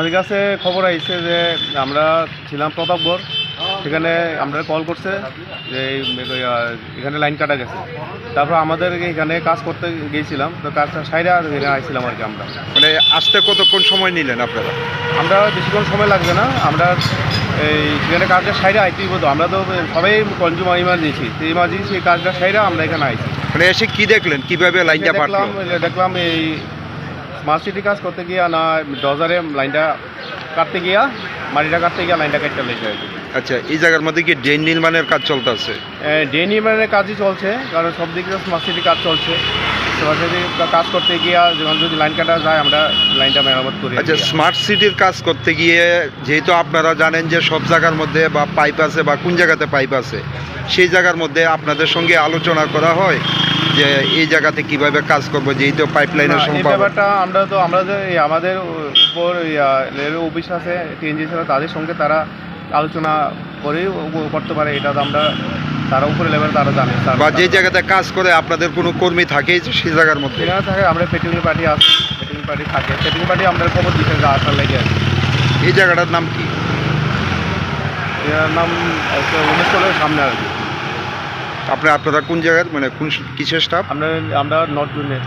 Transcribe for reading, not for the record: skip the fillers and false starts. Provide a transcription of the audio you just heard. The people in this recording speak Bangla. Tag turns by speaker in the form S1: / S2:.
S1: আমাদের কাছে খবর আইছে যে আমরা ছিলাম প্রতাপগড়, সেখানে আমরা কল করছে যে এখানে লাইন কাটা গেছে। তারপর আমাদের এখানে কাজ করতে গিয়েছিলাম, তো কাজটা সাইডে এখানে আইছিলাম আর কি। আমরা
S2: মানে আসতে কতক্ষণ সময় নিলেন আপনারা?
S1: আমরা বেশিক্ষণ সময় লাগবে না, আমরা এই সেখানে কাজটা সাইডে আইতেই বলতো। আমরা তো সবাই কনজিউমার ইমার্জেন্সি, সেই ইমার্জেন্সি এই কাজটা সাইডে আমরা এখানে আইছি।
S2: মানে এসে কি দেখলেন, কিভাবে লাইনটা ফাটলো?
S1: দেখলাম এই স্মার্ট সিটি কাজ করতে গিয়া না ডজারে লাইনটা কাটতে গিয়া, মাটিটা কাটতে গিয়া লাইনটা কাটতে লেগে যায়।
S2: আচ্ছা, এই জায়গার মধ্যে কি ড্রেন নির্মাণের কাজ চলতেছে?
S1: ড্রেন নির্মাণের কাজই চলছে, কারণ সব দিকে স্মার্ট সিটি কাজ চলছে। স্মার্ট সিটি কাজ করতে গিয়া যখন যদি লাইন কাটা যায় আমরা লাইনটা মেরামত করি।
S2: আচ্ছা, স্মার্ট সিটির কাজ করতে গিয়ে যেহেতু আপনারা জানেন যে সব জায়গার মধ্যে বা পাইপ আছে বা কোন জায়গাতে পাইপ আছে, সেই জায়গার মধ্যে আপনাদের সঙ্গে আলোচনা করা হয় যে এই জায়গাতে কিভাবে কাজ করবো, যেহেতু পাইপ লাইনের
S1: এই ব্যাপারটা আমরা যে আমাদের উপর রেল অফিস আছে, টিএনজি আছে, তাদের সঙ্গে তারা আলোচনা করেই করতে পারে। এটা তো আমরা তারা উপরে লেভেল তারা জানে।
S2: বা যে জায়গাতে কাজ করে আপনাদের কোনো কর্মী থাকে সেই জায়গার মধ্যে?
S1: সেখানে থাকে, আমরা পেটিং পার্টি আছে, পেটিং পার্টি থাকে, পেটিং পার্টি আমরা খবর দিতে আসার লেগে আছে।
S2: এই জায়গাটার নাম কি?
S1: এর নাম উমেশপুরের সামনে আর কি।
S2: আপনারা কোন জায়গার, মানে কোন কিসের স্টাফ?
S1: আমরা নর্থ জোনের।